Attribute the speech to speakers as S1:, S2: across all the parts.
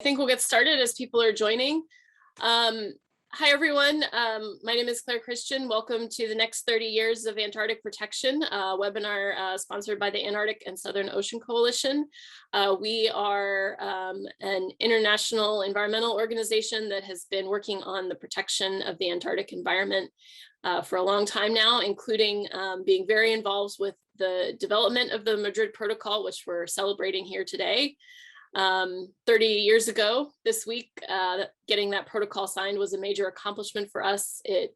S1: I think we'll get started as people are joining. Hi, everyone. My name is Claire Christian. Welcome to the next 30 years of Antarctic protection webinar sponsored by the Antarctic and Southern Ocean Coalition. We are an international environmental organization that has been working on the protection of the Antarctic environment for a long time now, including being very involved with the development of the Madrid Protocol, which we're celebrating here today. 30 years ago this week, getting that protocol signed was a major accomplishment for us. It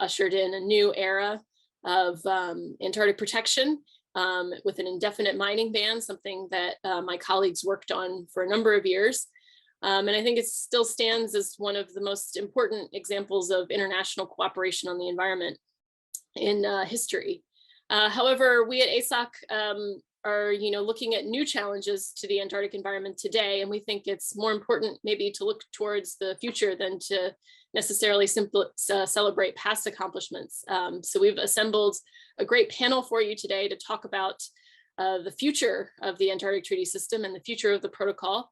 S1: ushered in a new era of Antarctic protection with an indefinite mining ban, something that my colleagues worked on for a number of years. And I think it still stands as one of the most important examples of international cooperation on the environment in history. However, we at ASOC are looking at new challenges to the Antarctic environment today, and we think it's more important maybe to look towards the future than to necessarily celebrate past accomplishments. So we've assembled a great panel for you today to talk about the future of the Antarctic Treaty System and the future of the protocol.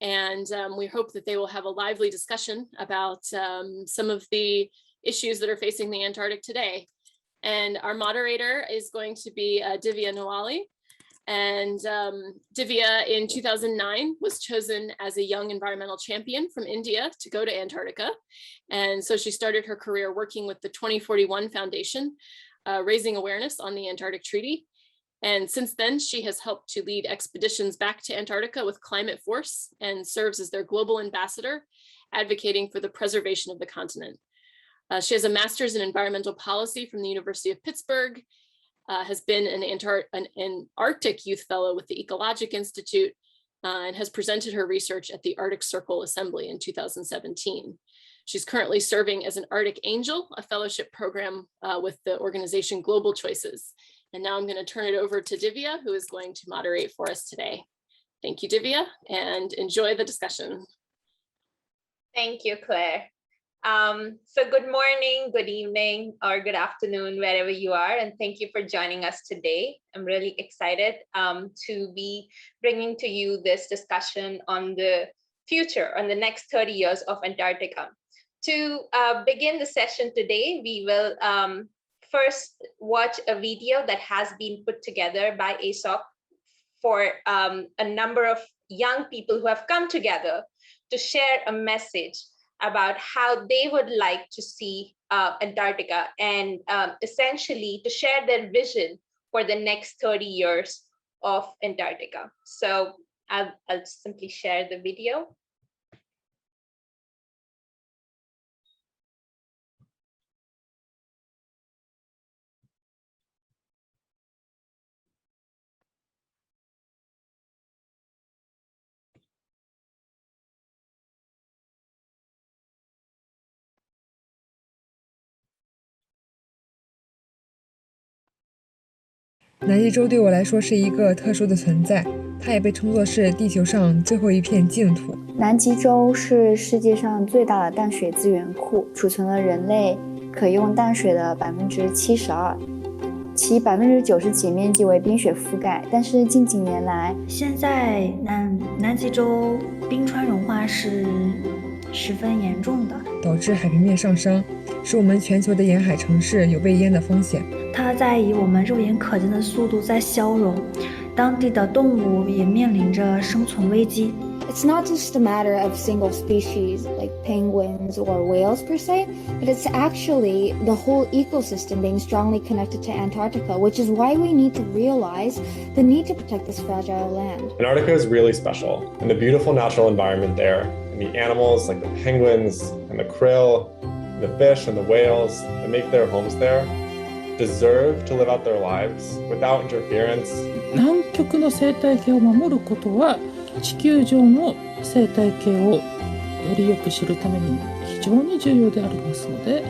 S1: And we hope that they will have a lively discussion about some of the issues that are facing the Antarctic today. And our moderator is going to be Divya Nawali. And Divya in 2009 was chosen as a young environmental champion from India to go to Antarctica. And so she started her career working with the 2041 Foundation, raising awareness on the Antarctic Treaty. And since then, she has helped to lead expeditions back to Antarctica with Climate Force and serves as their global ambassador, advocating for the preservation of the continent. She has a master's in environmental policy from the University of Pittsburgh, has been an Arctic Youth Fellow with the Ecologic Institute, and has presented her research at the Arctic Circle Assembly in 2017. She's currently serving as an Arctic Angel, a fellowship program with the organization Global Choices. And now I'm going to turn it over to Divya, who is going to moderate for us today. Thank you, Divya, and enjoy the discussion.
S2: Thank you, Claire. So good morning, good evening, or good afternoon, wherever you are, and thank you for joining us today. I'm really excited to be bringing to you this discussion on the future, on the next 30 years of Antarctica. To begin the session today, we will first watch a video that has been put together by ASOC for a number of young people who have come together to share a message about how they would like to see Antarctica and essentially to share their vision for the next 30 years of Antarctica. So I'll simply share the video.
S3: 南极洲对我来说是一个特殊的存在，它也被称作是地球上最后一片净土。
S4: 南极洲是世界上最大的淡水资源库，储存了人类可用淡水的72%，其90%几面积为冰雪覆盖。但是近几年来，
S5: 现在南极洲冰川融化是十分严重的，
S3: 导致海平面上升，使我们全球的沿海城市有被淹的风险。
S5: 它在以我们肉眼可见的速度在消融，当地的动物也面临着生存危机。
S6: It's not just a matter of single species like penguins or whales per se, but it's actually the whole ecosystem being strongly connected to Antarctica, which is why we need to realize the need to protect this fragile land.
S7: Antarctica is really special, and the beautiful natural environment there, and the animals like the penguins and the krill, and the fish and the whales that make their homes there, deserve to live out their lives without interference.
S8: 南極の生態系を守ることは地球上の生態系をよりよく知るためにも非常に重要でありますので、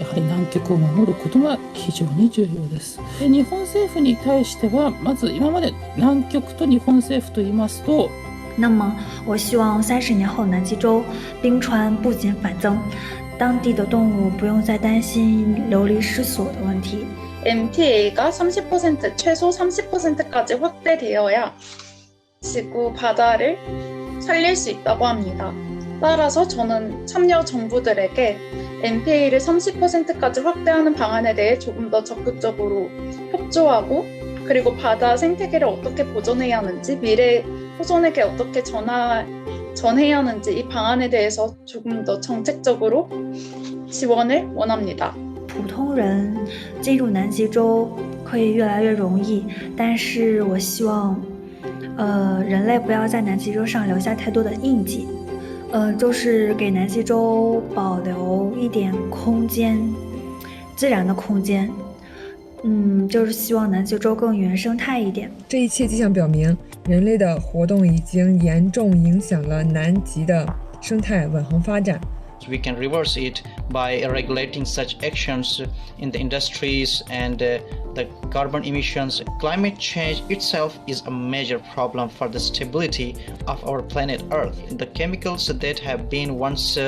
S8: やはり南極を守ることは非常に重要です。で、日本政府に対してはまず今まで南極と日本政府と言いますと。
S5: 那么，我希望30年后南极洲冰川不减反增，当地的动物不用再担心流离失所的问题。
S9: MTA가 30%, 최소 30%까지 확대되어야 지구 바다를 살릴 수 있다고 합니다. 따라서 저는 참여 정부들에게 NPA를 30%까지 확대하는 방안에 대해 조금 더 적극적으로 협조하고 그리고 바다 생태계를 어떻게 보존해야 하는지 미래 후손에게 어떻게 전해야 하는지 이 방안에 대해서 조금 더 정책적으로 지원을 원합니다.
S5: 普通人进入南极洲可以越来越容易，但是我希望，人类不要在南极洲上留下太多的印记，就是给南极洲保留一点空间，自然的空间，就是希望南极洲更原生态一点。
S3: 这一切迹象表明，人类的活动已经严重影响了南极的生态稳恒发展。
S10: We can reverse it by regulating such actions in the industries and the carbon emissions. Climate change itself is a major problem for the stability of our planet Earth. The chemicals that have been once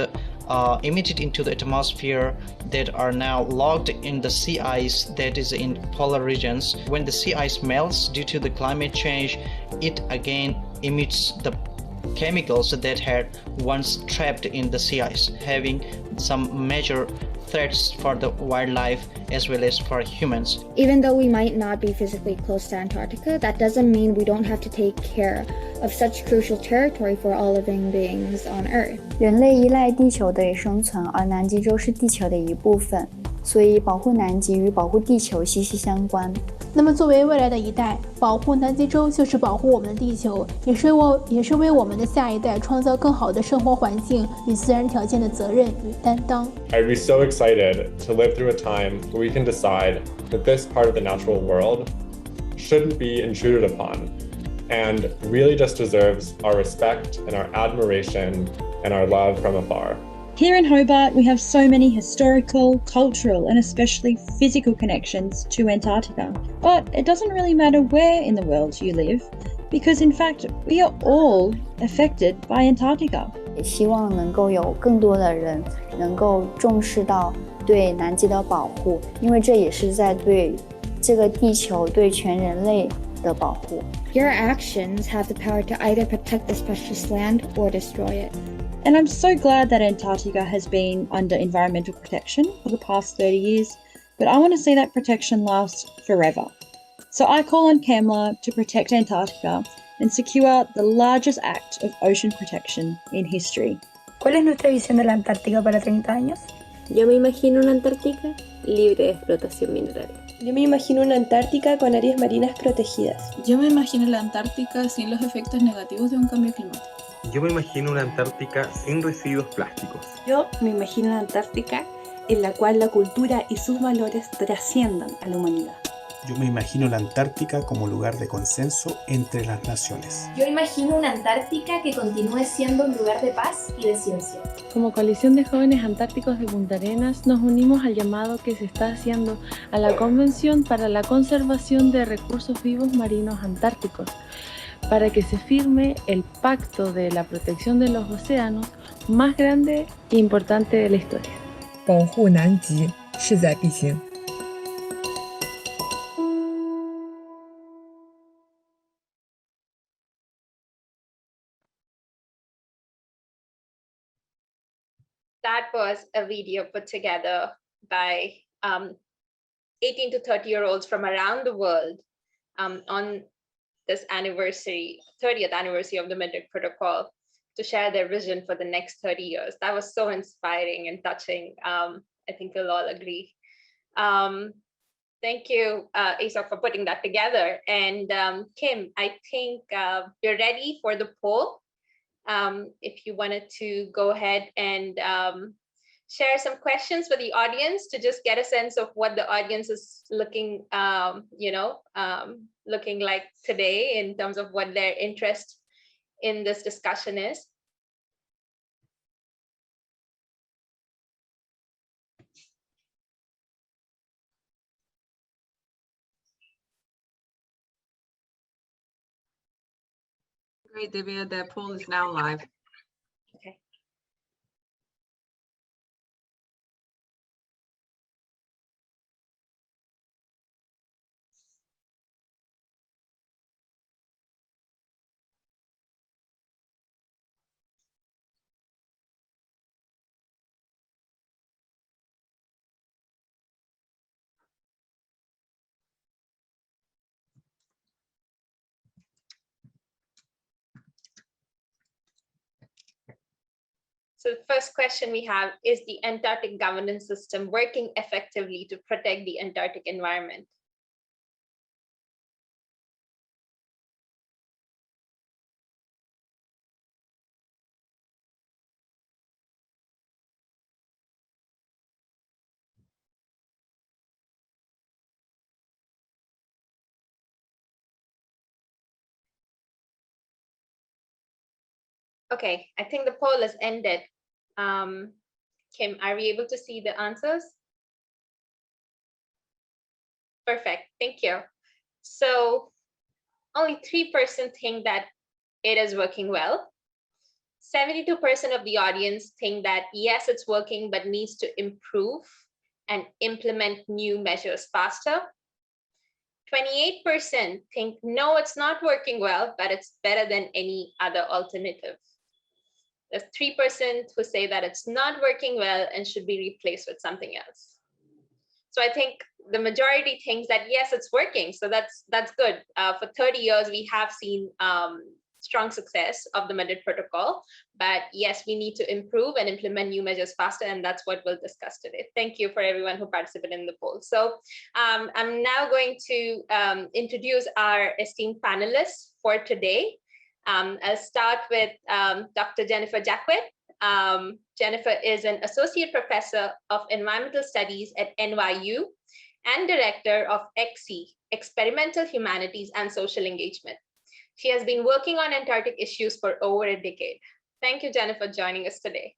S10: emitted into the atmosphere that are now locked in the sea ice that is in polar regions. When the sea ice melts due to the climate change, it again emits the chemicals that had once trapped in the sea ice, having some major threats for the wildlife as well as for humans.
S6: Even though we might not be physically close to Antarctica, that doesn't mean we don't have to take care of such crucial territory for all living beings on Earth.
S4: 人类依赖地球得以生存，而南极洲是地球的一部分，所以保护南极与保护地球息息相关。
S11: 那么，作为未来的一代，保护南极洲就是保护我们的地球，也是为我们的下一代创造更好的生活环境与自然条件的责任与担当。
S7: I'd be so excited to live through a time where we can decide that this part of the natural world shouldn't be intruded upon and really just deserves our respect and our admiration and our love from afar.
S12: Here in Hobart, we have so many historical, cultural, and especially physical connections to Antarctica. But it doesn't really matter where in the world you live, because in fact, we are all affected by Antarctica.
S4: 也希望能够有更多的人能够重视到对南极的保护，因为这也是在对这个地球、对全人类的保护。
S6: Your actions have the power to either protect this precious land or destroy it.
S12: And I'm so glad that Antarctica has been under environmental protection for the past 30 years, but I want to see that protection last forever. So I call on CAMLA to protect Antarctica and secure the largest act of ocean protection in history.
S13: ¿Cuál es nuestra visión de la Antártica para 30 años?
S14: Yo me imagino una Antártica libre de explotación mineral.
S15: Yo me imagino una Antártica con áreas marinas protegidas.
S16: Yo me imagino la Antártica sin los efectos negativos de un cambio climático.
S17: Yo me imagino una Antártica sin residuos plásticos.
S18: Yo me imagino una Antártica en la cual la cultura y sus valores trasciendan a la humanidad.
S19: Yo me imagino la Antártica como lugar de consenso entre las naciones.
S20: Yo imagino una Antártica que continúe siendo un lugar de paz y de ciencia.
S21: Como coalición de jóvenes antárticos de Punta Arenas, nos unimos al llamado que se está haciendo a la Convención para la Conservación de Recursos Vivos Marinos Antárticos, para que se firme el pacto de la protección de los océanos más grande e importante de la historia.
S3: 保护南极势在必行。
S2: That was a video put together by 18 to 30-year-olds from around the world on this 30th anniversary of the Madrid Protocol to share their vision for the next 30 years. That was so inspiring and touching. I think we'll all agree. Thank you, ASOC, for putting that together. And Kim, I think we're ready for the poll. If you wanted to go ahead and share some questions for the audience to just get a sense of what the audience is looking, looking like today in terms of what their interest in this discussion is.
S22: Great, Divya. The poll is now live.
S2: Okay. So the first question we have, is the Antarctic governance system working effectively to protect the Antarctic environment? Okay, I think the poll has ended. Kim, are we able to see the answers? Perfect, thank you. So only 3% think that it is working well. 72% of the audience think that yes, it's working, but needs to improve and implement new measures faster. 28% think no, it's not working well, but it's better than any other alternative. There's 3% who say that it's not working well and should be replaced with something else. So I think the majority thinks that yes, it's working. So that's good. For 30 years, we have seen strong success of the Madrid Protocol, but yes, we need to improve and implement new measures faster, and that's what we'll discuss today. Thank you for everyone who participated in the poll. So I'm now going to introduce our esteemed panelists for today. I'll start with Dr. Jennifer Jacquet. Jennifer is an associate professor of environmental studies at NYU and director of EXE, Experimental Humanities and Social Engagement. She has been working on Antarctic issues for over a decade. Thank you, Jennifer, for joining us today.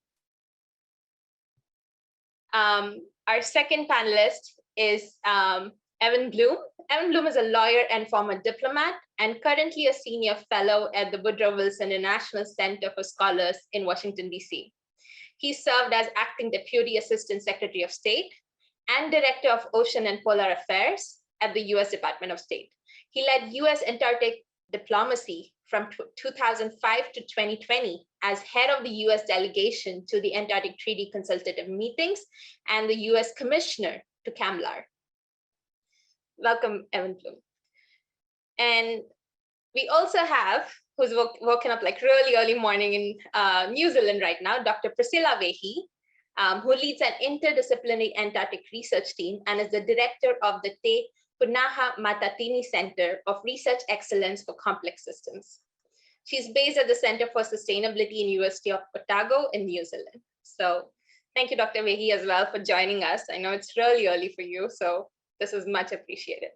S2: Our second panelist is Evan Bloom. Evan Bloom is a lawyer and former diplomat and currently a senior fellow at the Woodrow Wilson International Center for Scholars in Washington, D.C. He served as acting Deputy Assistant Secretary of State and Director of Ocean and Polar Affairs at the U.S. Department of State. He led U.S. Antarctic diplomacy from 2005 to 2020 as head of the U.S. delegation to the Antarctic Treaty Consultative Meetings and the U.S. Commissioner to CAMLR. Welcome, Evan Bloom. And we also have, who's woken up like really early morning in New Zealand right now, Dr. Priscilla Vehi, who leads an interdisciplinary Antarctic research team and is the director of the Te Punaha Matatini Center of Research Excellence for Complex Systems. She's based at the Center for Sustainability in University of Otago in New Zealand. So thank you, Dr. Vehi, as well for joining us. I know it's really early for you, so this is much appreciated.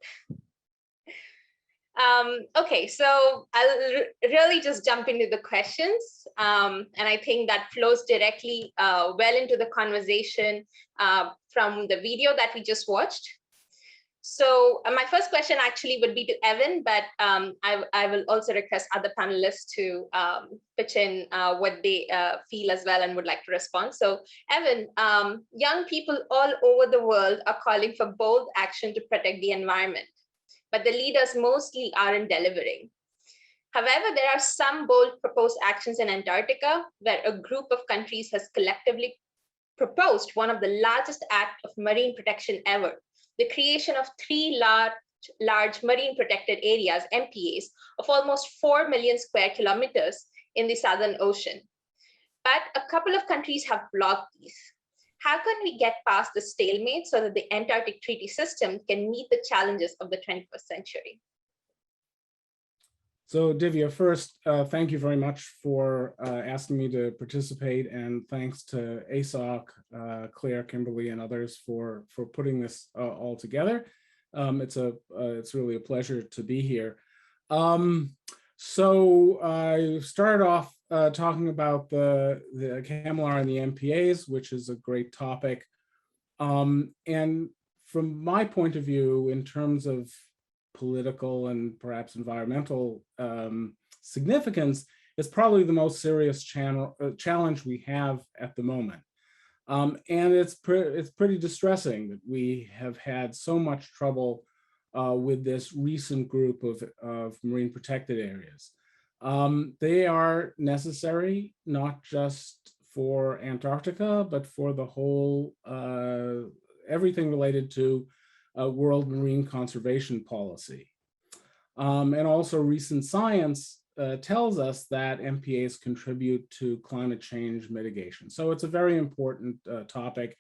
S2: Okay, so I'll really just jump into the questions. And I think that flows directly well into the conversation from the video that we just watched. So my first question actually would be to Evan, but I will also request other panelists to pitch in what they feel as well and would like to respond. So Evan, young people all over the world are calling for bold action to protect the environment, but the leaders mostly aren't delivering. However, there are some bold proposed actions in Antarctica where a group of countries has collectively proposed one of the largest acts of marine protection ever, the creation of 3 large marine protected areas, MPAs, of almost 4 million square kilometers in the Southern Ocean. But a couple of countries have blocked these. How can we get past the stalemate so that the Antarctic treaty system can meet the challenges of the 21st century?
S1: So Divya, first, thank you very much for asking me to participate, and thanks to ASOC, Claire, Kimberly, and others for putting this all together. It's really a pleasure to be here. So I started off talking about the CAMLR and the MPAs, which is a great topic. And from my point of view, in terms of political and perhaps environmental significance, is probably the most serious challenge we have at the moment. And it's pretty distressing that we have had so much trouble with this recent group of marine protected areas. They are necessary, not just for Antarctica, but for the whole, everything related to world marine conservation policy. And also recent science tells us that MPAs contribute to climate change mitigation. So it's a very important topic,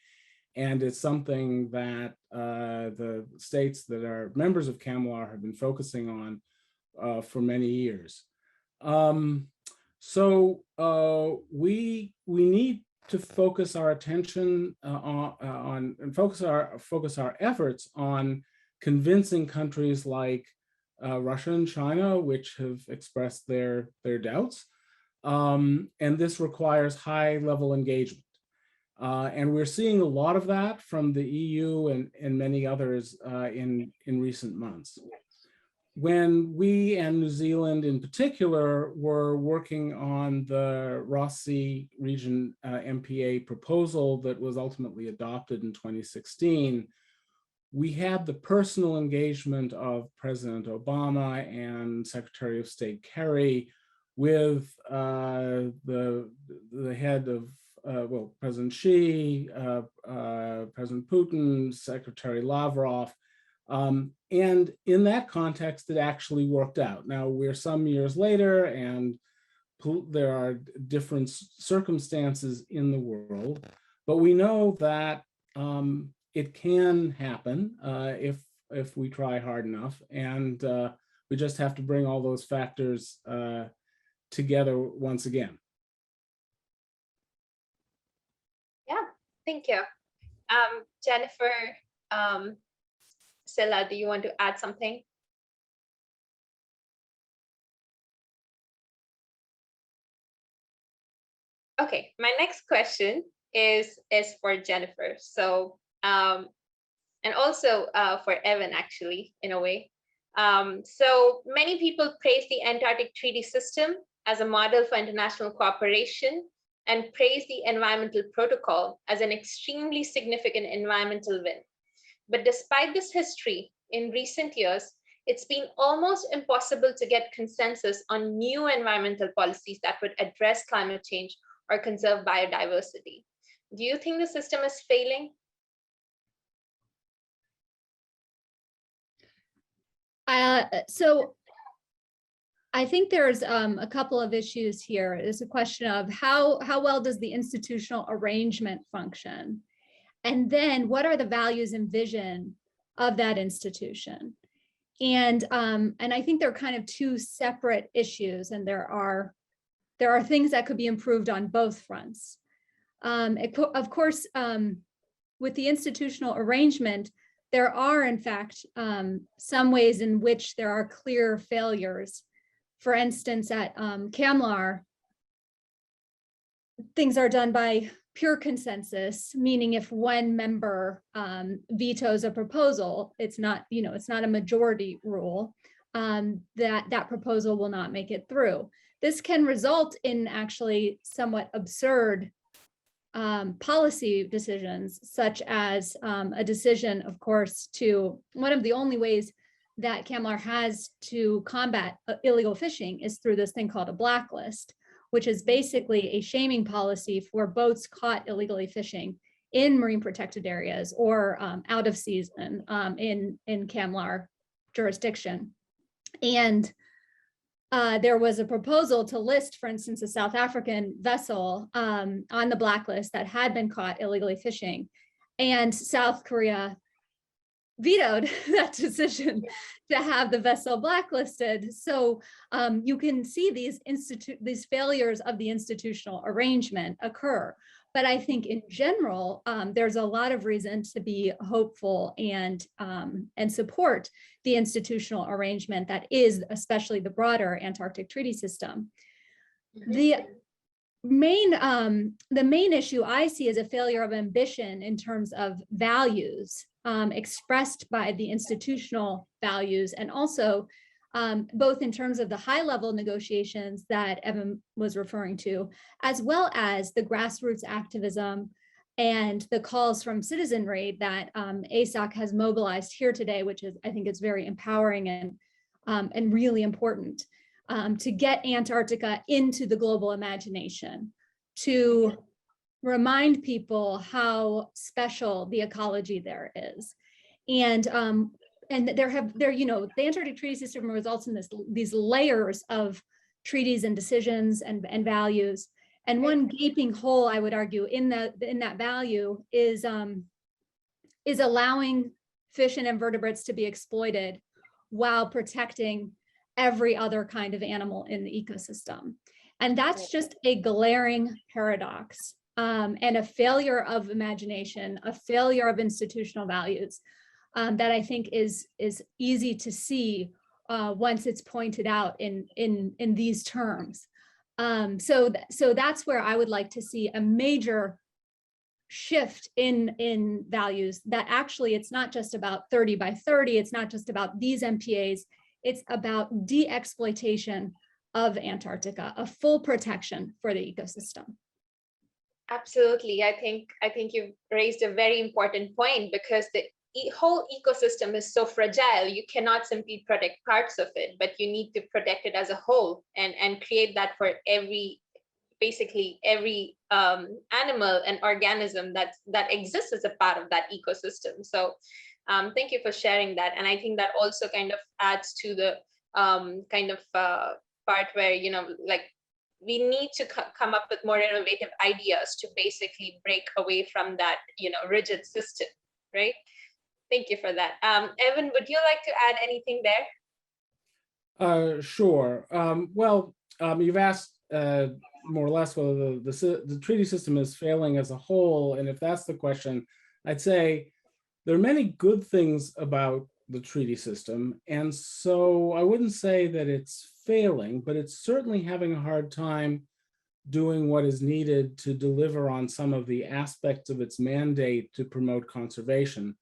S1: and it's something that the states that are members of CCAMLR have been focusing on for many years. So we need to focus our attention and focus our efforts on convincing countries like Russia and China, which have expressed their doubts, and this requires high-level engagement. And we're seeing a lot of that from the EU and many others in recent months. When we and New Zealand in particular were working on the Ross Sea region MPA proposal that was ultimately adopted in 2016, we had the personal engagement of President Obama and Secretary of State Kerry with the head of, well, President Xi, President Putin, Secretary Lavrov. And in that context, it actually worked out. Now we're some years later and there are different circumstances in the world, but we know that it can happen if we try hard enough, and we just have to bring all those factors together once again.
S2: Yeah, thank you. Jennifer, Silla, do you want to add something? Okay, my next question is for Jennifer. So, and also for Evan, actually, in a way. So many people praise the Antarctic Treaty System as a model for international cooperation and praise the Environmental Protocol as an extremely significant environmental win. But despite this history, in recent years, it's been almost impossible to get consensus on new environmental policies that would address climate change or conserve biodiversity. Do you think the system is failing?
S8: So I think there's a couple of issues here. It's a question of how well does the institutional arrangement function? And then what are the values and vision of that institution? And I think they're kind of two separate issues, and there are things that could be improved on both fronts. Of course, with the institutional arrangement, there are, in fact, some ways in which there are clear failures. For instance, at CCAMLR, things are done by pure consensus, meaning if one member vetoes a proposal, it's not a majority rule, that proposal will not make it through. This can result in actually somewhat absurd policy decisions, such as a decision, of course, to one of the only ways that CCAMLR has to combat illegal fishing is through this thing called a blacklist, which is basically a shaming policy for boats caught illegally fishing in marine protected areas or out of season in CCAMLR jurisdiction. And there was a proposal to list, for instance, a South African vessel on the blacklist that had been caught illegally fishing, and South Korea vetoed that decision to have the vessel blacklisted. So you can see these failures of the institutional arrangement occur. But I think in general, there's a lot of reason to be hopeful and support the institutional arrangement that is especially the broader Antarctic Treaty System. The main issue I see is a failure of ambition in terms of values expressed by the institutional values, and also both in terms of the high-level negotiations that Evan was referring to, as well as the grassroots activism and the calls from citizenry that ASOC has mobilized here today, which is, I think, is very empowering and really important to get Antarctica into the global imagination, to remind people how special the ecology there is. And the Antarctic Treaty System results in these layers of treaties and decisions and values. And one gaping hole, I would argue, in that value is allowing fish and invertebrates to be exploited while protecting every other kind of animal in the ecosystem. And that's just a glaring paradox and a failure of imagination, a failure of institutional values that I think is easy to see once it's pointed out in these terms. So that's where I would like to see a major shift in values, that actually it's not just about 30 by 30, it's not just about these MPAs, it's about de-exploitation of Antarctica, a full protection for the ecosystem.
S2: Absolutely. I think you've raised a very important point, because the whole ecosystem is so fragile. You cannot simply protect parts of it, but you need to protect it as a whole and create that for basically every animal and organism that exists as a part of that ecosystem. So thank you for sharing that. And I think that also kind of adds to the part where, like, we need to come up with more innovative ideas to basically break away from that, rigid system, right? Thank you for that. Evan, would you like to add anything there?
S1: Sure. Well, you've asked more or less whether the treaty system is failing as a whole. And if that's the question, I'd say there are many good things about the treaty system. And so I wouldn't say that it's failing, but it's certainly having a hard time doing what is needed to deliver on some of the aspects of its mandate to promote conservation,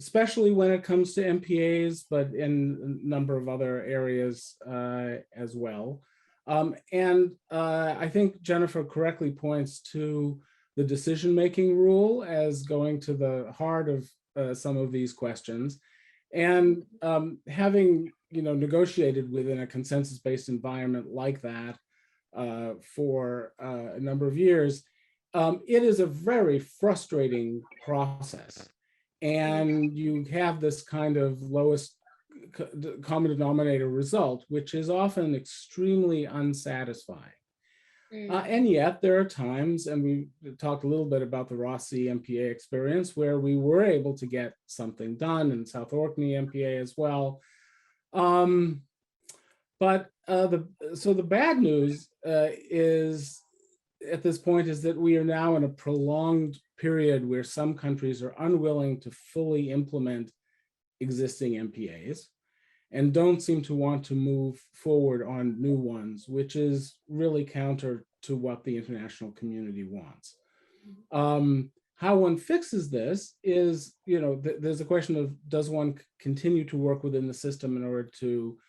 S1: especially when it comes to MPAs, but in a number of other areas as well. I think Jennifer correctly points to the decision-making rule as going to the heart of some of these questions. And having negotiated within a consensus-based environment like that for a number of years, it is a very frustrating process. And you have this kind of lowest common denominator result, which is often extremely unsatisfying. And yet there are times, and we talked a little bit about the Ross Sea MPA experience, where we were able to get something done, in South Orkney MPA as well. But the bad news is, at this point, is that we are now in a prolonged period where some countries are unwilling to fully implement existing MPAs and don't seem to want to move forward on new ones, which is really counter to what the international community wants. How one fixes this is, there's a question of, does one continue to work within the system in order to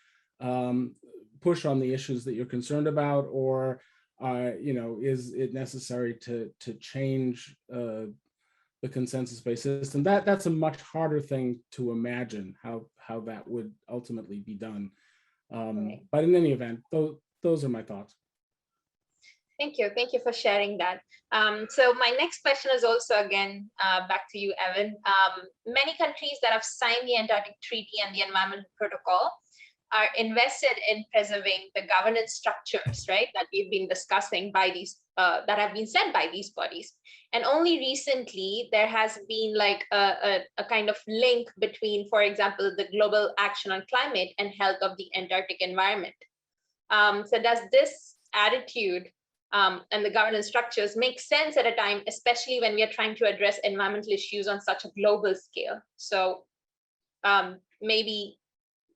S1: push on the issues that you're concerned about, or is it necessary to change the consensus-based system? That's a much harder thing to imagine how that would ultimately be done. But in any event, those are my thoughts.
S2: Thank you for sharing that. So my next question is also, again, back to you, Evan. Many countries that have signed the Antarctic Treaty and the Environment Protocol are invested in preserving the governance structures, right, that we've been discussing by these, that have been set by these bodies. And only recently, there has been like a kind of link between, for example, the global action on climate and health of the Antarctic environment. So does this attitude and the governance structures make sense at a time, especially when we are trying to address environmental issues on such a global scale? So maybe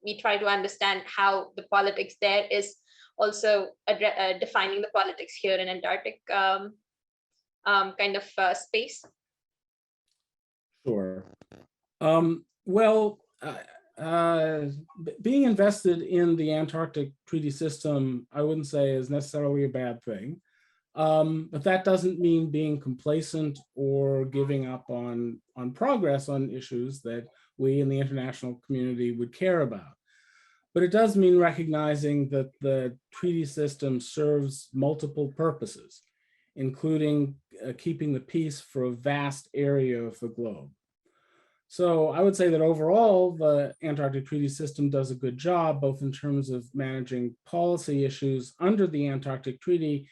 S2: we try to understand how the politics there is also defining the politics here in Antarctic kind of space.
S1: Sure. Well, being invested in the Antarctic treaty system, I wouldn't say is necessarily a bad thing. But that doesn't mean being complacent or giving up on progress on issues that we in the international community would care about. But it does mean recognizing that the treaty system serves multiple purposes, including keeping the peace for a vast area of the globe. So I would say that overall, the Antarctic Treaty System does a good job, both in terms of managing policy issues under the Antarctic Treaty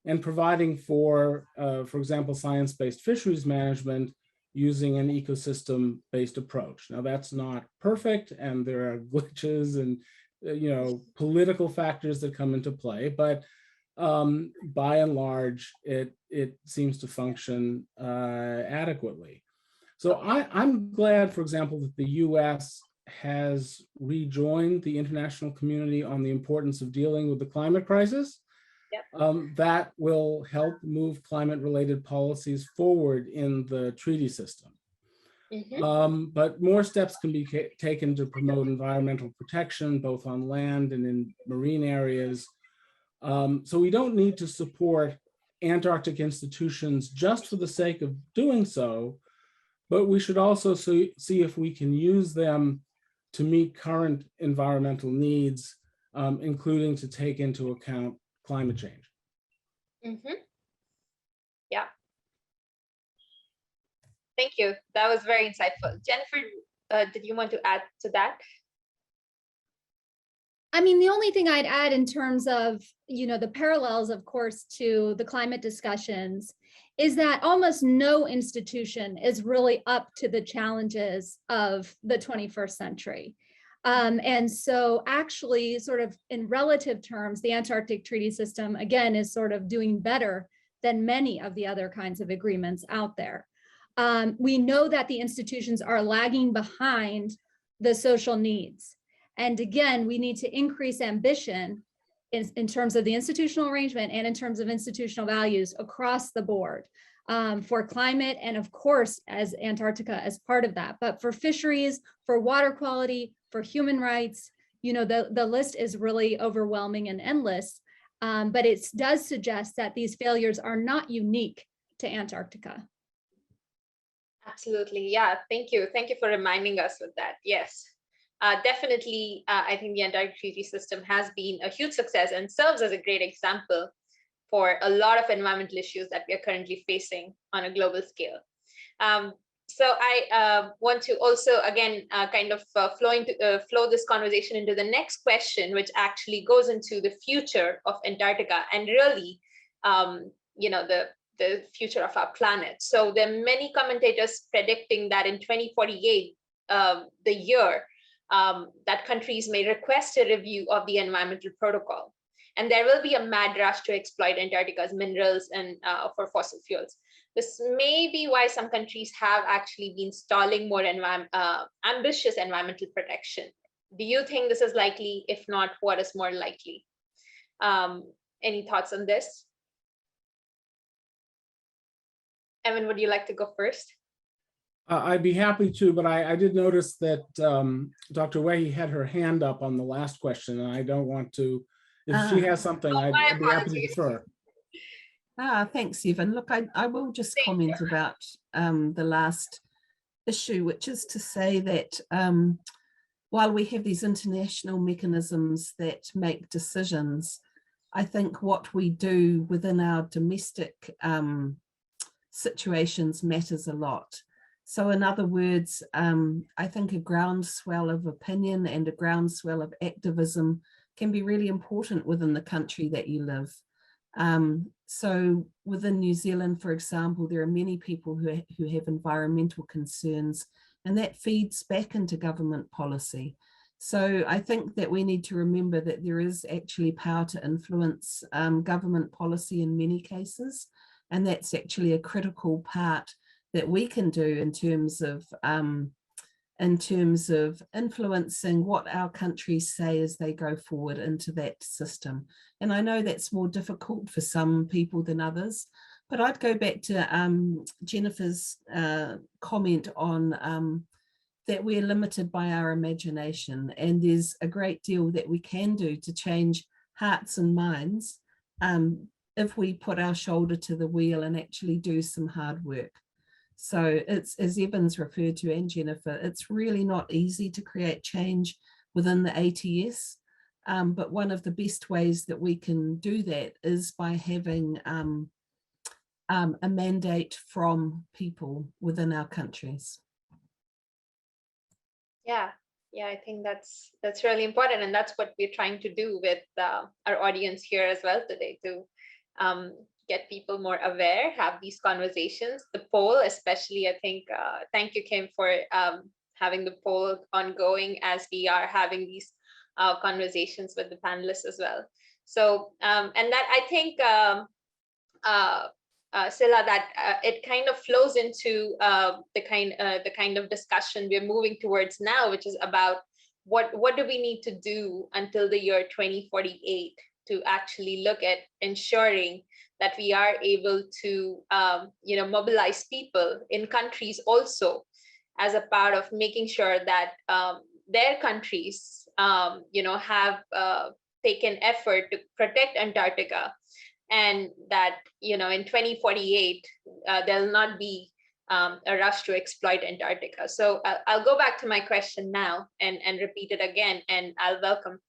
S1: and providing for example, science-based fisheries management using an ecosystem-based approach. Now, that's not perfect, and there are glitches and political factors that come into play, but by and large, it seems to function adequately. So I'm glad, for example, that the US has rejoined the international community on the importance of dealing with the climate crisis. Yep. That will help move climate-related policies forward in the treaty system. Mm-hmm. But more steps can be taken to promote environmental protection, both on land and in marine areas. So we don't need to support Antarctic institutions just for the sake of doing so, but we should also see if we can use them to meet current environmental needs, including to take into account climate change.
S2: Mm-hmm. Yeah. Thank you. That was very insightful. Jennifer, did you want to add to that?
S8: I mean, the only thing I'd add in terms of, the parallels, of course, to the climate discussions is that almost no institution is really up to the challenges of the 21st century. And so actually, sort of in relative terms, the Antarctic Treaty System, again, is sort of doing better than many of the other kinds of agreements out there. We know that the institutions are lagging behind the social needs. And again, we need to increase ambition in terms of the institutional arrangement and in terms of institutional values across the board for climate, and of course, as Antarctica as part of that, but for fisheries, for water quality, for human rights, the list is really overwhelming and endless, but it does suggest that these failures are not unique to Antarctica.
S2: Absolutely, yeah, thank you. Thank you for reminding us of that, yes. Definitely, I think the Antarctic Treaty System has been a huge success and serves as a great example for a lot of environmental issues that we are currently facing on a global scale. So I want to also, again, kind of flow this conversation into the next question, which actually goes into the future of Antarctica and really, the future of our planet. So there are many commentators predicting that in 2048, the year, that countries may request a review of the environmental protocol. And there will be a mad rush to exploit Antarctica's minerals and for fossil fuels. This may be why some countries have actually been stalling more ambitious environmental protection. Do you think this is likely? If not, what is more likely? Any thoughts on this? Evan, would you like to go first?
S1: I'd be happy to, but I did notice that Dr. Wehi had her hand up on the last question, and I don't want to, if she has something, I'd be happy to defer.
S5: Thanks, Evan. Look, I will just comment about the last issue, which is to say that while we have these international mechanisms that make decisions, I think what we do within our domestic situations matters a lot. So in other words, I think a groundswell of opinion and a groundswell of activism can be really important within the country that you live. So within New Zealand, for example, there are many people who have environmental concerns, and that feeds back into government policy. So I think that we need to remember that there is actually power to influence government policy in many cases, and that's actually a critical part that we can do in terms of influencing what our countries say as they go forward into that system. And I know that's more difficult for some people than others, but I'd go back to Jennifer's comment on that we're limited by our imagination, and there's a great deal that we can do to change hearts and minds if we put our shoulder to the wheel and actually do some hard work. So it's, as Evan's referred to, and Jennifer, it's really not easy to create change within the ATS, but one of the best ways that we can do that is by having a mandate from people within our countries.
S2: Yeah, I think that's really important, and that's what we're trying to do with our audience here as well today, to get people more aware, have these conversations. The poll, especially, I think. Thank you, Kim, for having the poll ongoing as we are having these conversations with the panelists as well. So, and that I think. Sila, that it kind of flows into the kind of discussion we're moving towards now, which is about what do we need to do until the year 2048 to actually look at ensuring that we are able to mobilize people in countries also as a part of making sure that their countries have taken effort to protect Antarctica. And that, in 2048, there'll not be a rush to exploit Antarctica. So I'll go back to my question now and repeat it again, and I'll welcome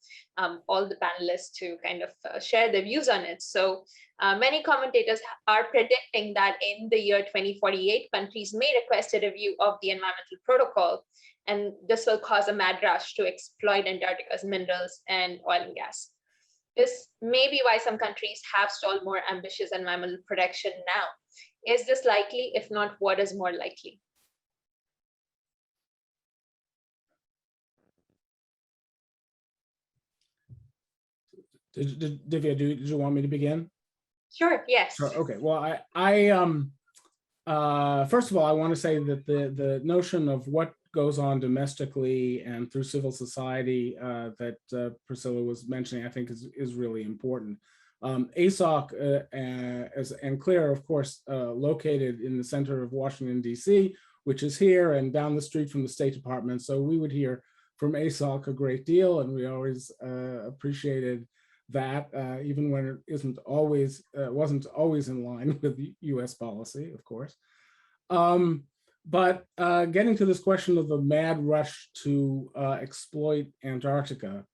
S2: all the panelists to kind of share their views on it. So many commentators are predicting that in the year 2048, countries may request a review of the environmental protocol, and this will cause a mad rush to exploit Antarctica's minerals and oil and gas. This may be why some countries have stalled more ambitious environmental protection now. Is this likely? If not, what is more likely?
S1: Divya, did you want me to begin?
S2: Sure, yes.
S1: Sure, okay, well, first of all, I want to say that the notion of what goes on domestically and through civil society that Priscilla was mentioning, I think is really important. ASOC and Claire, of course, located in the center of Washington, D.C., which is here and down the street from the State Department. So we would hear from ASOC a great deal, and we always appreciated that, even when it wasn't always in line with U.S. policy, of course. But getting to this question of the mad rush to exploit Antarctica,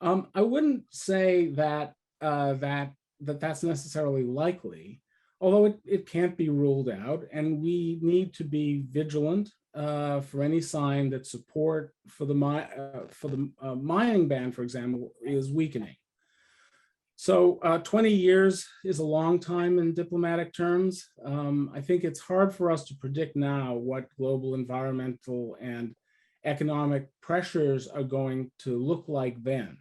S1: I wouldn't say that that's necessarily likely, although it can't be ruled out, and we need to be vigilant for any sign that support for the mining ban, for example, is weakening. So 20 years is a long time in diplomatic terms. I think it's hard for us to predict now what global environmental and economic pressures are going to look like then.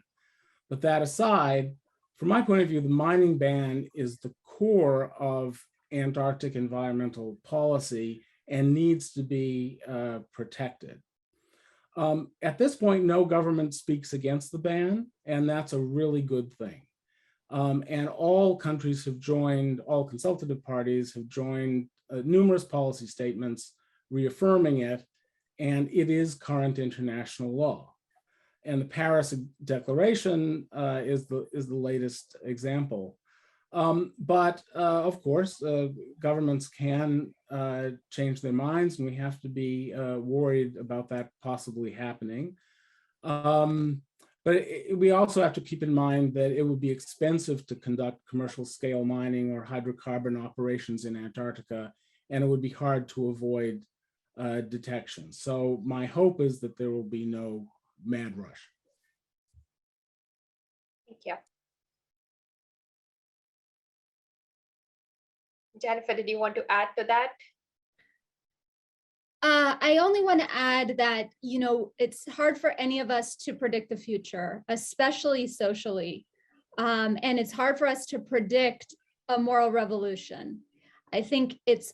S1: But that aside, from my point of view, the mining ban is the core of Antarctic environmental policy and needs to be protected. At this point, no government speaks against the ban, and that's a really good thing. And all countries have joined, all consultative parties have joined numerous policy statements reaffirming it, and it is current international law. And the Paris Declaration is the latest example. But of course, governments can change their minds, and we have to be worried about that possibly happening. But we also have to keep in mind that it would be expensive to conduct commercial scale mining or hydrocarbon operations in Antarctica, and it would be hard to avoid detection. So my hope is that there will be no mad rush.
S2: Thank you. Jennifer, did you want to add to that?
S8: I only want to add that, it's hard for any of us to predict the future, especially socially. And it's hard for us to predict a moral revolution. I think there's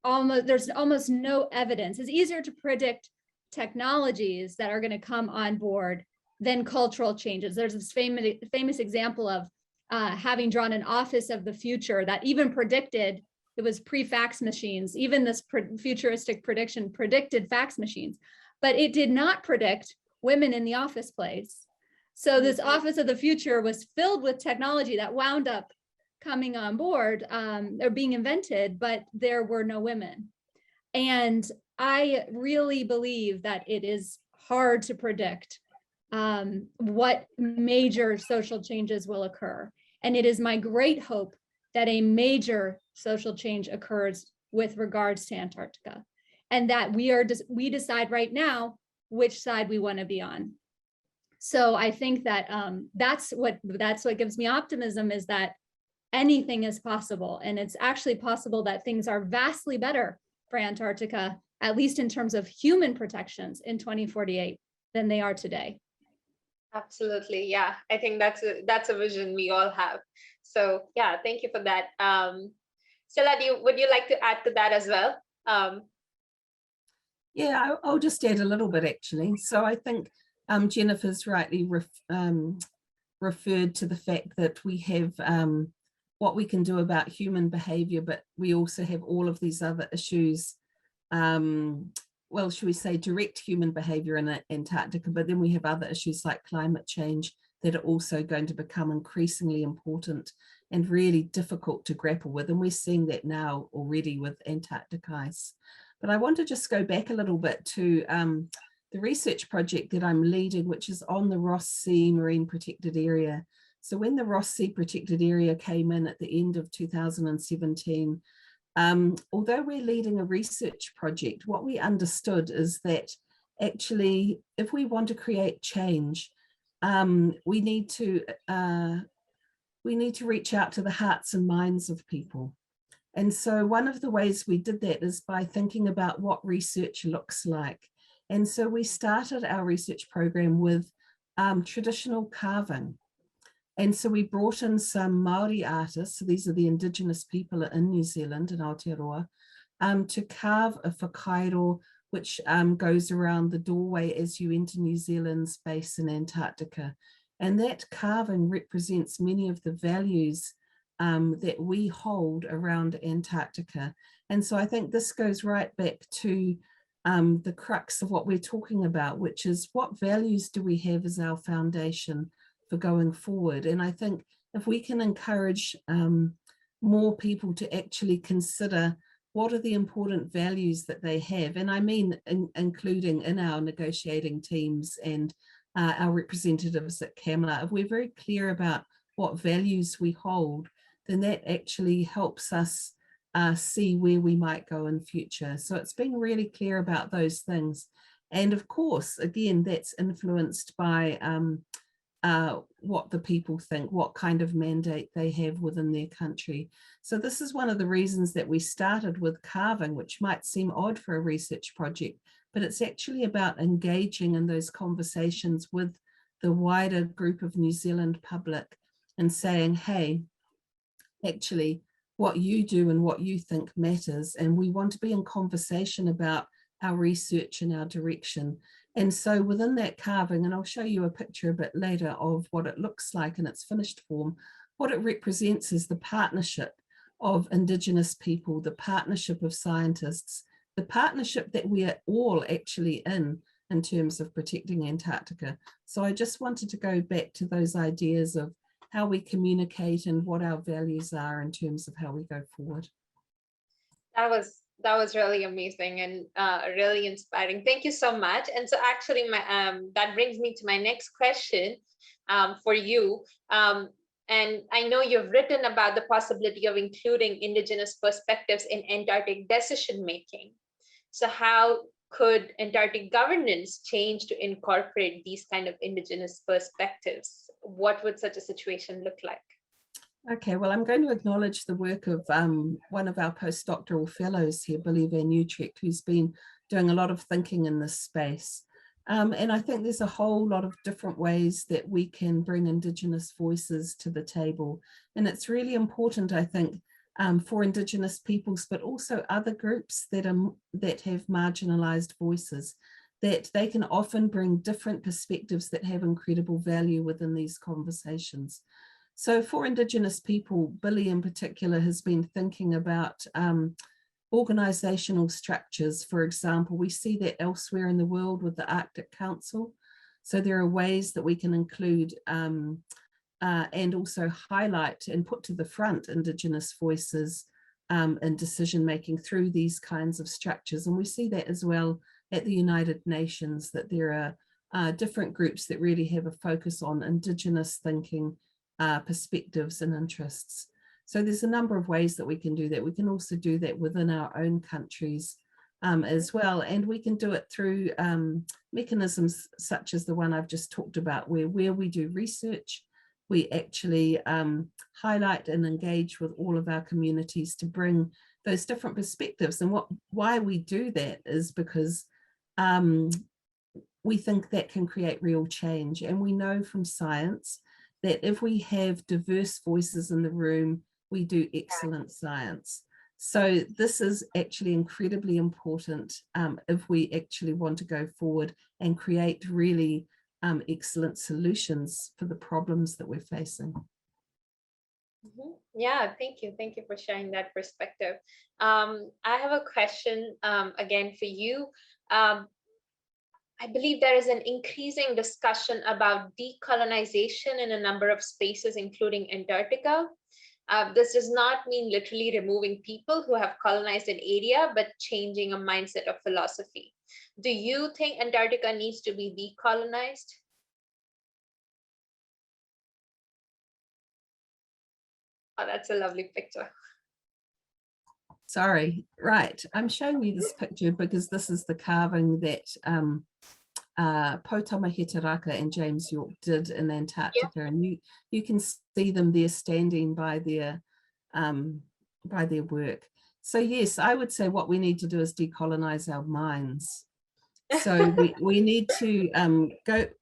S8: almost no evidence. It's easier to predict technologies that are going to come on board than cultural changes. There's this famous example of having drawn an office of the future that even predicted, it was pre-fax machines. Even this futuristic prediction predicted fax machines, but it did not predict women in the office place. So this office of the future was filled with technology that wound up coming on board or being invented, but there were no women. And I really believe that it is hard to predict what major social changes will occur. And it is my great hope that a major social change occurs with regards to Antarctica, and that we decide right now which side we want to be on. So I think that that's what gives me optimism, is that anything is possible. And it's actually possible that things are vastly better for Antarctica, at least in terms of human protections in 2048 than they are today.
S2: Absolutely. Yeah, I think that's a vision we all have. So yeah, thank you for that. Stella, would you like to add to that as well?
S5: Yeah, I'll just add a little bit actually. So I think Jennifer's rightly referred to the fact that we have what we can do about human behavior, but we also have all of these other issues. Well, should we say direct human behavior in Antarctica, but then we have other issues like climate change that are also going to become increasingly important and really difficult to grapple with. And we're seeing that now already with Antarctic ice. But I want to just go back a little bit to the research project that I'm leading, which is on the Ross Sea Marine Protected Area. So when the Ross Sea Protected Area came in at the end of 2017, although we're leading a research project, what we understood is that actually, if we want to create change, we need to reach out to the hearts and minds of people. And so one of the ways we did that is by thinking about what research looks like. And so we started our research program with traditional carving. And so we brought in some Maori artists, so these are the Indigenous people in New Zealand, in Aotearoa, to carve a whakairo, which goes around the doorway as you enter New Zealand's base in Antarctica. And that carving represents many of the values that we hold around Antarctica. And so I think this goes right back to the crux of what we're talking about, which is what values do we have as our foundation for going forward. And I think if we can encourage more people to actually consider what are the important values that they have, and I mean including in our negotiating teams and our representatives at CAMLA, if we're very clear about what values we hold, then that actually helps us see where we might go in future. So it's being really clear about those things. And of course, again, that's influenced by what the people think, what kind of mandate they have within their country. So this is one of the reasons that we started with carving, which might seem odd for a research project, but it's actually about engaging in those conversations with the wider group of New Zealand public and saying, hey, actually, what you do and what you think matters. And we want to be in conversation about our research and our direction. And so within that carving, and I'll show you a picture a bit later of what it looks like in its finished form, what it represents is the partnership of Indigenous people, the partnership of scientists, the partnership that we are all actually in terms of protecting Antarctica. So I just wanted to go back to those ideas of how we communicate and what our values are in terms of how we go forward.
S2: That was really amazing and really inspiring. Thank you so much. And so actually that brings me to my next question for you. And I know you've written about the possibility of including Indigenous perspectives in Antarctic decision making. So how could Antarctic governance change to incorporate these kind of Indigenous perspectives? What would such a situation look like?
S5: Okay, well, I'm going to acknowledge the work of one of our postdoctoral fellows here, Billy Van Utrecht, who's been doing a lot of thinking in this space. And I think there's a whole lot of different ways that we can bring Indigenous voices to the table. And it's really important, I think, for Indigenous peoples, but also other groups that have marginalized voices, that they can often bring different perspectives that have incredible value within these conversations. So for Indigenous people, Billy in particular has been thinking about organizational structures. For example, we see that elsewhere in the world with the Arctic Council. So there are ways that we can include and also highlight and put to the front Indigenous voices in decision-making through these kinds of structures. And we see that as well at the United Nations, that there are different groups that really have a focus on Indigenous thinking, perspectives and interests. So there's a number of ways that we can do that. We can also do that within our own countries as well. And we can do it through mechanisms such as the one I've just talked about, where we do research, we actually highlight and engage with all of our communities to bring those different perspectives. And why we do that is because we think that can create real change. And we know from science that if we have diverse voices in the room, we do excellent science. So this is actually incredibly important if we actually want to go forward and create really excellent solutions for the problems that we're facing.
S2: Yeah, thank you. Thank you for sharing that perspective. I have a question again for you. I believe there is an increasing discussion about decolonization in a number of spaces, including Antarctica. This does not mean literally removing people who have colonized an area, but changing a mindset of philosophy. Do you think Antarctica needs to be decolonized? Oh, that's a lovely picture.
S5: Sorry, right. I'm showing you this picture because this is the carving that Potama Hitaraka and James York did in Antarctica, and you can see them there standing by their work. So yes, I would say what we need to do is decolonize our minds. So we need to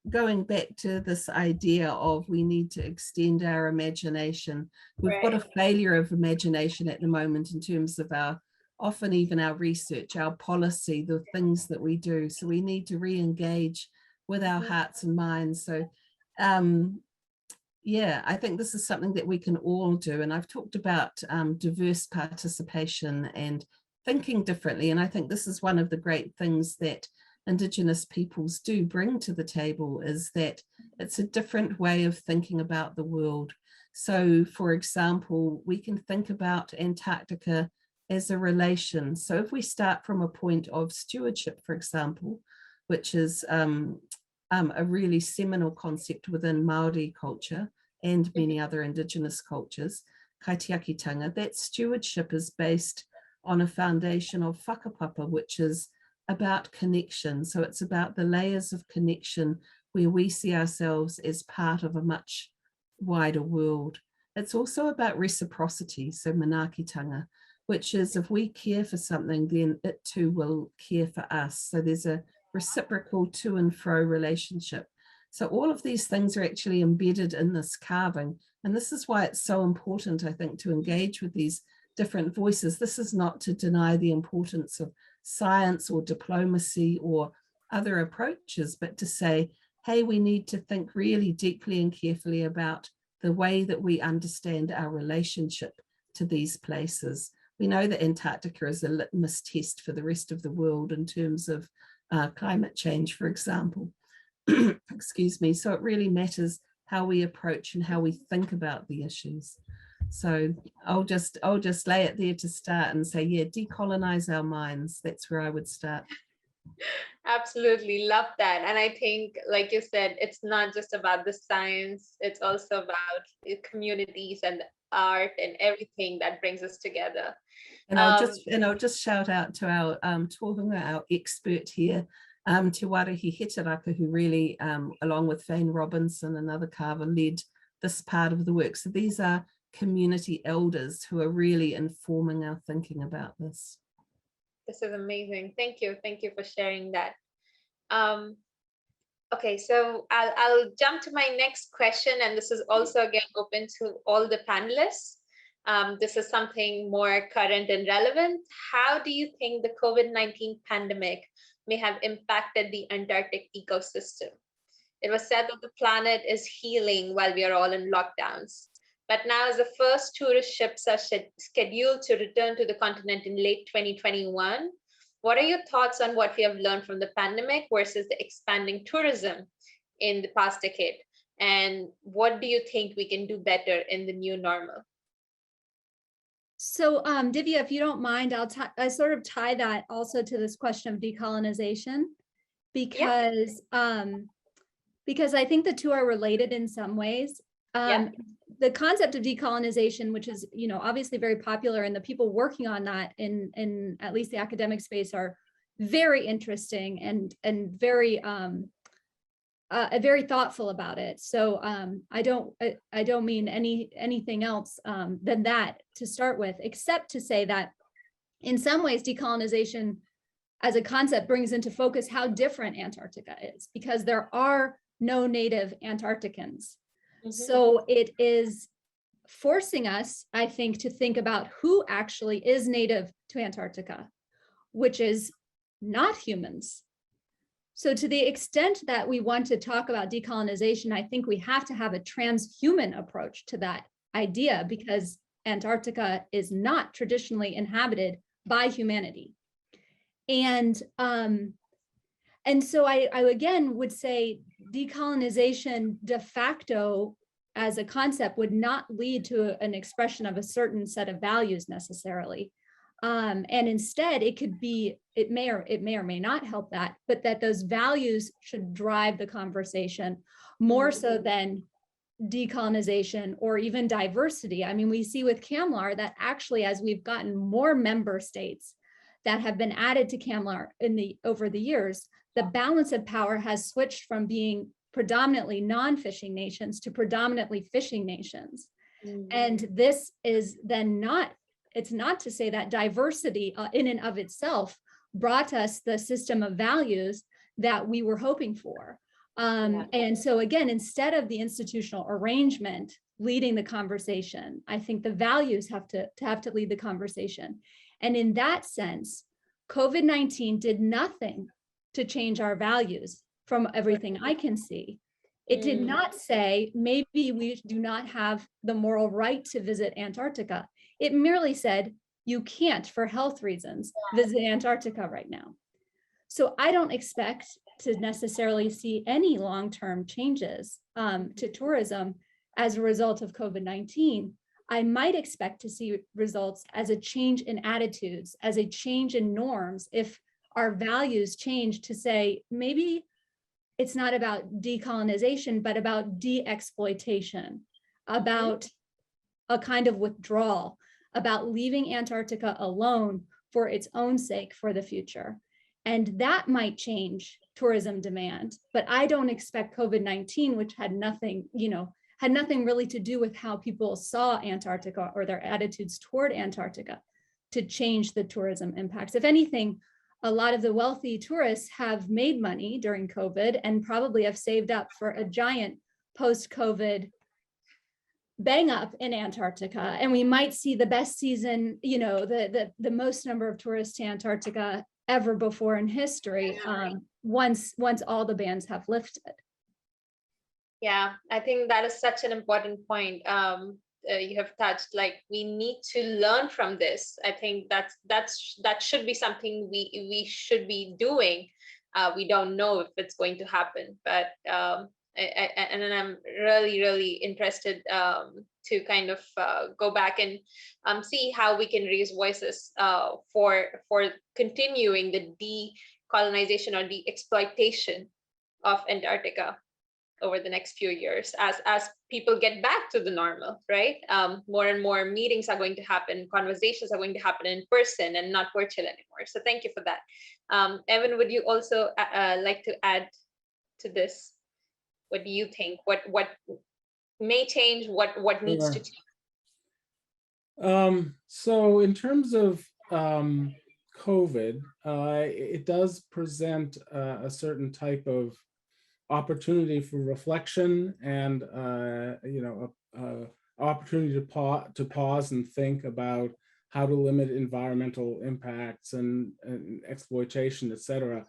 S5: going back to this idea of we need to extend our imagination. We've got a failure of imagination at the moment in terms of often even our research, our policy, the things that we do. So we need to re-engage with our hearts and minds. So yeah, I think this is something that we can all do. And I've talked about diverse participation and thinking differently. And I think this is one of the great things that Indigenous peoples do bring to the table, is that it's a different way of thinking about the world. So for example, we can think about Antarctica as a relation. So if we start from a point of stewardship, for example, which is a really seminal concept within Maori culture and many other Indigenous cultures, kaitiakitanga, that stewardship is based on a foundation of whakapapa, which is about connection. So it's about the layers of connection where we see ourselves as part of a much wider world. It's also about reciprocity, so manaakitanga, which is if we care for something, then it too will care for us. So there's a reciprocal to and fro relationship. So all of these things are actually embedded in this carving. And this is why it's so important, I think, to engage with these different voices. This is not to deny the importance of science or diplomacy or other approaches, but to say, hey, we need to think really deeply and carefully about the way that we understand our relationship to these places. We know that Antarctica is a litmus test for the rest of the world in terms of climate change, for example. Excuse me. So it really matters how we approach and how we think about the issues. So I'll just lay it there to start and say, yeah, decolonize our minds. That's where I would start.
S2: Absolutely, love that. And I think, like you said, it's not just about the science, it's also about the communities and the art and everything that brings us together.
S5: And I'll just shout out to our tohunga, our expert here, Te Warahi Hitaraka, who really, along with Fane Robinson, another carver, led this part of the work. So these are community elders who are really informing our thinking about this.
S2: This is amazing. Thank you. Thank you for sharing that. Okay, so I'll jump to my next question, and this is also again open to all the panelists. This is something more current and relevant. How do you think the COVID-19 pandemic may have impacted the Antarctic ecosystem? It was said that the planet is healing while we are all in lockdowns. But now, as the first tourist ships are scheduled to return to the continent in late 2021, what are your thoughts on what we have learned from the pandemic versus the expanding tourism in the past decade? And what do you think we can do better in the new normal?
S8: So Divya, if you don't mind, I sort of tie that also to this question of decolonization, because because I think the two are related in some ways. The concept of decolonization, which is, you know, obviously very popular, and the people working on that in at least the academic space are very interesting and very very thoughtful about it. So I don't mean anything else than that to start with, except to say that in some ways decolonization as a concept brings into focus how different Antarctica is, because there are no native Antarcticans. So it is forcing us, I think, to think about who actually is native to Antarctica, which is not humans. So to the extent that we want to talk about decolonization, I think we have to have a transhuman approach to that idea, because Antarctica is not traditionally inhabited by humanity. And so I again would say decolonization de facto as a concept would not lead to an expression of a certain set of values necessarily. And instead it could be, it may or may not help that, but that those values should drive the conversation more so than decolonization or even diversity. I mean, we see with CAMLAR that actually, as we've gotten more member states that have been added to CAMLAR over the years, the balance of power has switched from being predominantly non-fishing nations to predominantly fishing nations. And this is then not, it's not to say that diversity in and of itself brought us the system of values that we were hoping for. And so again, instead of the institutional arrangement leading the conversation, I think the values have to lead the conversation. And in that sense, COVID-19 did nothing to change our values from everything I can see. It did not say, maybe we do not have the moral right to visit Antarctica. It merely said, you can't, for health reasons, visit Antarctica right now. So I don't expect to necessarily see any long-term changes to tourism as a result of COVID-19. I might expect to see results as a change in attitudes, as a change in norms, if our values change to say, maybe it's not about decolonization, but about de-exploitation, about a kind of withdrawal, about leaving Antarctica alone for its own sake for the future. And that might change tourism demand, but I don't expect COVID-19, which had nothing, had nothing really to do with how people saw Antarctica or their attitudes toward Antarctica, to change the tourism impacts. If anything, a lot of the wealthy tourists have made money during COVID and probably have saved up for a giant post-COVID bang up in Antarctica. And we might see the best season, the most number of tourists to Antarctica ever before in history, once all the bans have lifted.
S2: Yeah, I think that is such an important point. You have touched, like, we need to learn from this. I think that should be something we should be doing. We don't know if it's going to happen, but and then I'm really interested to kind of go back and see how we can raise voices for continuing the decolonization or the exploitation of Antarctica over the next few years as people get back to the normal, right? More and more meetings are going to happen, conversations are going to happen in person and not virtual anymore. So thank you for that. Evan, would you also like to add to this? What do you think? What may change? What needs to change?
S1: So in terms of COVID, it does present a certain type of opportunity for reflection and opportunity to pause and think about how to limit environmental impacts and exploitation, etc.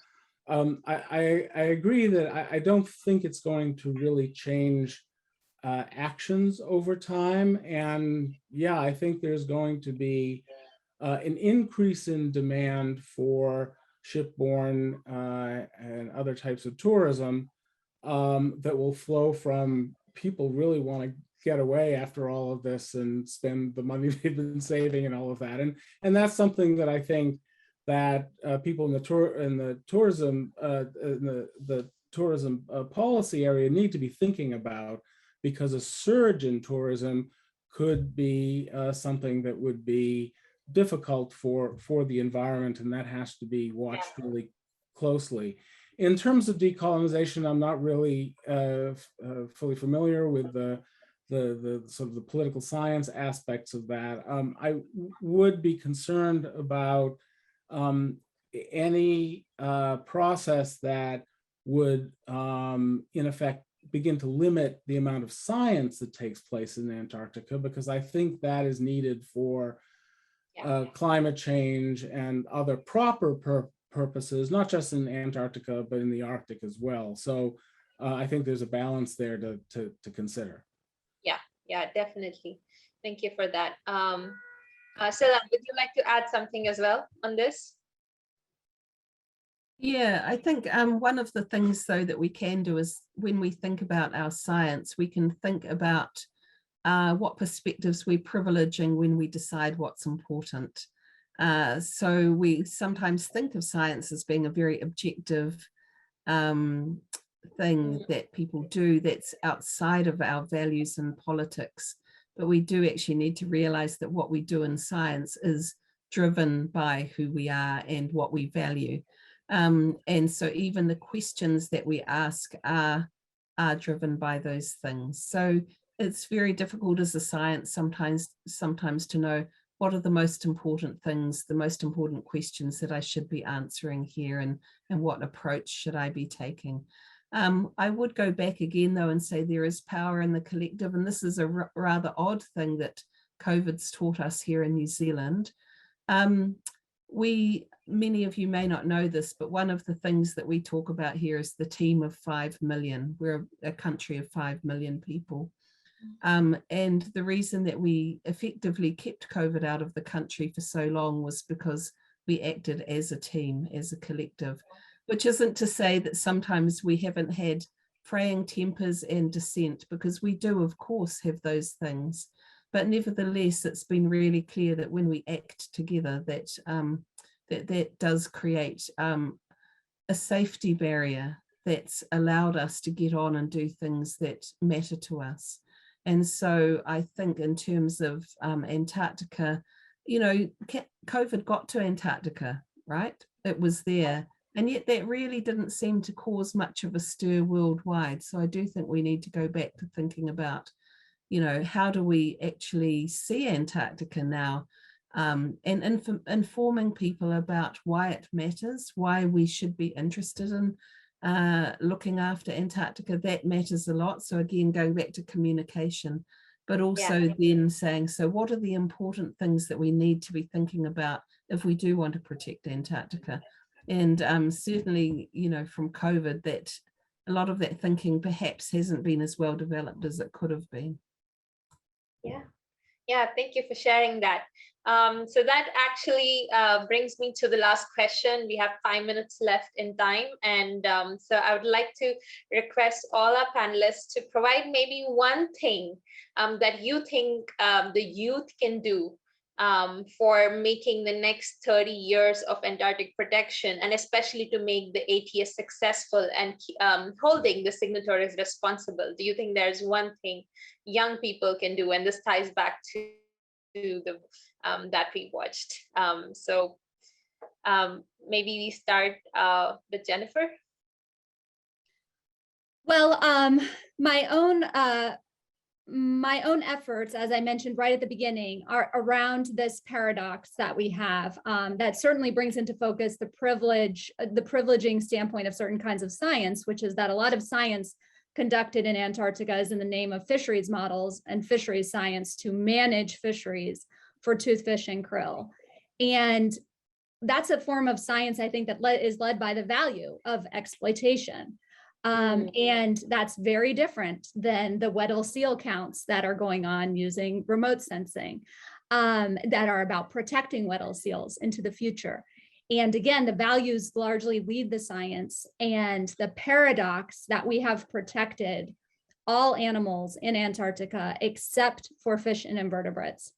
S1: I agree that I don't think it's going to really change actions over time. And yeah, I think there's going to be an increase in demand for shipborne and other types of tourism that will flow from people really want to get away after all of this and spend the money they've been saving and all of that. And that's something that I think that people in the tourism policy area need to be thinking about, because a surge in tourism could be something that would be difficult for the environment, and that has to be watched really closely. In terms of decolonization, I'm not really fully familiar with the sort of the political science aspects of that. I would be concerned about any process that would, in effect, begin to limit the amount of science that takes place in Antarctica, because I think that is needed for climate change and other proper purposes, not just in Antarctica, but in the Arctic as well. So I think there's a balance there to consider.
S2: Yeah, definitely. Thank you for that. Sela, would you like to add something as well on this?
S5: Yeah, I think one of the things though that we can do is when we think about our science, we can think about what perspectives we're privileging when we decide what's important. So we sometimes think of science as being a very objective thing that people do that's outside of our values and politics. But we do actually need to realize that what we do in science is driven by who we are and what we value. And so even the questions that we ask are driven by those things. So it's very difficult as a science sometimes to know what are the most important things, the most important questions that I should be answering here, and what approach should I be taking. I would go back again though and say there is power in the collective, and this is a rather odd thing that COVID's taught us here in New Zealand. Many of you may not know this, but one of the things that we talk about here is the team of 5 million. We're a country of 5 million people. And the reason that we effectively kept COVID out of the country for so long was because we acted as a team, as a collective, which isn't to say that sometimes we haven't had fraying tempers and dissent, because we do, of course, have those things. But nevertheless, it's been really clear that when we act together, that does create a safety barrier that's allowed us to get on and do things that matter to us. And so I think in terms of Antarctica, you know, COVID got to Antarctica, right? It was there. And yet that really didn't seem to cause much of a stir worldwide. So I do think we need to go back to thinking about, you know, how do we actually see Antarctica now, and informing people about why it matters, why we should be interested in looking after Antarctica. That matters a lot. So again, going back to communication, but also then saying, so what are the important things that we need to be thinking about if we do want to protect Antarctica? And certainly, you know, from COVID, that a lot of that thinking perhaps hasn't been as well developed as it could have been.
S2: Yeah, thank you for sharing that. So that actually brings me to the last question. We have 5 minutes left in time. And so I would like to request all our panelists to provide maybe one thing that you think the youth can do for making the next 30 years of Antarctic protection, and especially to make the ATS successful and holding the signatories responsible. Do you think there's one thing young people can do? And this ties back to the that we watched. So maybe we start with Jennifer.
S8: Well, my own efforts, as I mentioned right at the beginning, are around this paradox that we have that certainly brings into focus the privileging standpoint of certain kinds of science, which is that a lot of science conducted in Antarctica is in the name of fisheries models and fisheries science to manage fisheries for toothfish and krill. And that's a form of science, I think, that is led by the value of exploitation. And that's very different than the Weddell seal counts that are going on using remote sensing that are about protecting Weddell seals into the future. And again, the values largely lead the science, and the paradox that we have protected all animals in Antarctica except for fish and invertebrates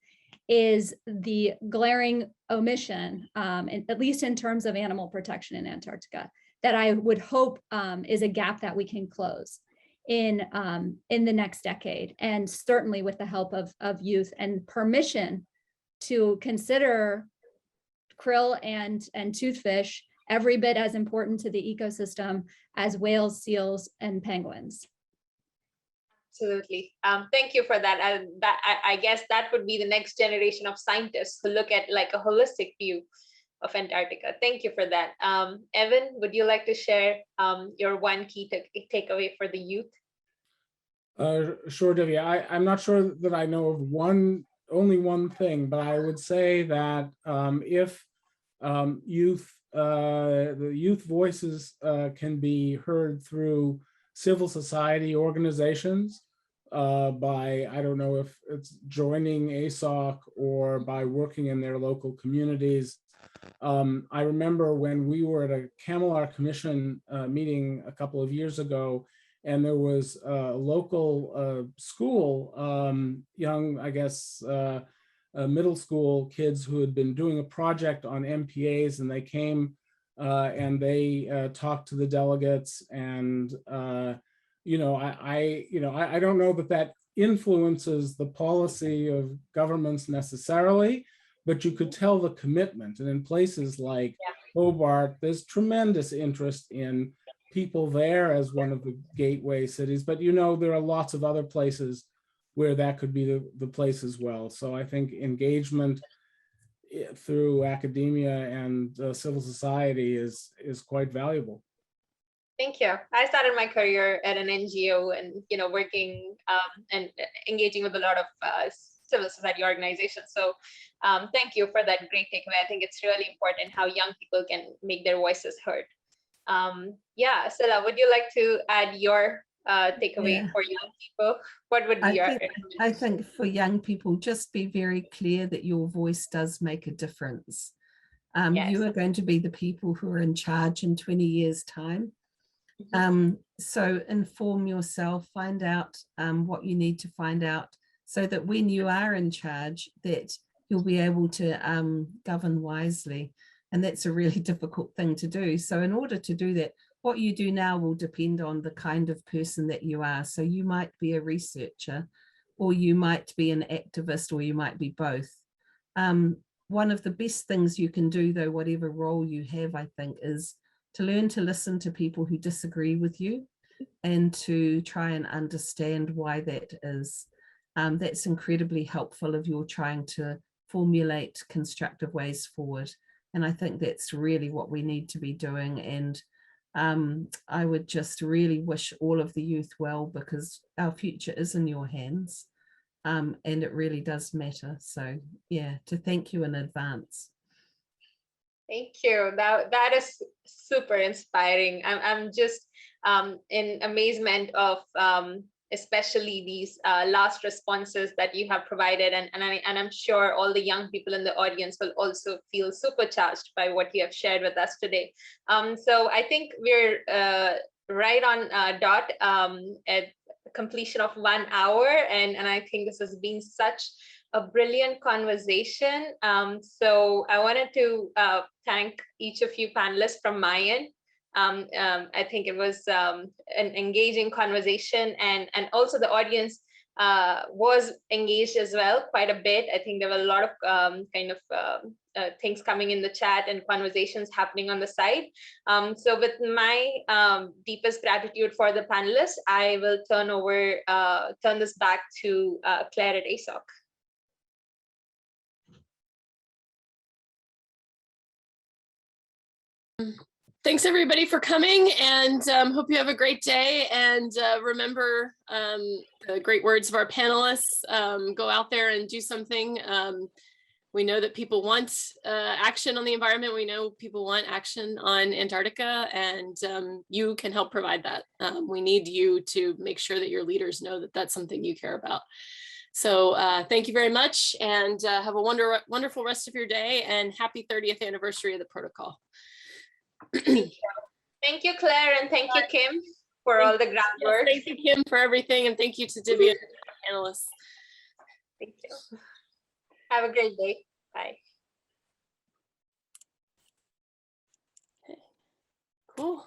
S8: is the glaring omission, at least in terms of animal protection in Antarctica, that I would hope is a gap that we can close in the next decade, and certainly with the help of youth and permission to consider krill and toothfish every bit as important to the ecosystem as whales, seals, and penguins.
S2: Absolutely. Thank you for that. I guess that would be the next generation of scientists who look at like a holistic view of Antarctica. Thank you for that. Evan, would you like to share your one key takeaway for the youth?
S1: Sure, Divya. I'm not sure that I know of only one thing, but I would say that if the youth voices can be heard through civil society organizations, by, I don't know if it's joining ASOC or by working in their local communities. I remember when we were at a Camelot Commission meeting a couple of years ago, and there was a local school, young, I guess, middle school kids who had been doing a project on MPAs, and they came and they talked to the delegates, and I don't know that influences the policy of governments necessarily, but you could tell the commitment. And in places like Hobart, there's tremendous interest in people there as one of the gateway cities, but there are lots of other places where that could be the place as well. So I think engagement through academia and civil society is quite valuable.
S2: Thank you. I started my career at an NGO and, working and engaging with a lot of civil society organizations. So thank you for that great takeaway. I think it's really important how young people can make their voices heard. Silla, would you like to add your takeaway for young people? What would be
S5: I think for young people, just be very clear that your voice does make a difference. You are going to be the people who are in charge in 20 years' time. So inform yourself, find out what you need to find out, so that when you are in charge, that you'll be able to govern wisely. And that's a really difficult thing to do. So in order to do that, what you do now will depend on the kind of person that you are. So you might be a researcher, or you might be an activist, or you might be both. One of the best things you can do, though, whatever role you have, I think, is to learn to listen to people who disagree with you and to try and understand why that is. That's incredibly helpful if you're trying to formulate constructive ways forward. And I think that's really what we need to be doing. And I would just really wish all of the youth well, because our future is in your hands, and it really does matter. So yeah, to thank you in advance.
S2: Thank you. That is super inspiring. I'm just in amazement of especially these last responses that you have provided, and I'm sure all the young people in the audience will also feel supercharged by what you have shared with us today. So I think we're right on dot at completion of 1 hour, and I think this has been such a brilliant conversation. So I wanted to thank each of you panelists from my end. I think it was an engaging conversation, and also the audience was engaged as well quite a bit. I think there were a lot of things coming in the chat and conversations happening on the side. So with my deepest gratitude for the panelists, I will turn this back to Claire at ASOC.
S9: Thanks everybody for coming, and hope you have a great day. And remember the great words of our panelists. Go out there and do something. We know that people want action on the environment. We know people want action on Antarctica, and you can help provide that. We need you to make sure that your leaders know that that's something you care about. So thank you very much, and have a wonderful rest of your day, and happy 30th anniversary of the protocol.
S2: Thank you, Claire, and thank you, Kim, for all the groundwork.
S9: Thank you, Kim, for everything, and thank you to Divya and the panelists.
S2: Thank you. Have a great day. Bye.
S9: Okay. Cool.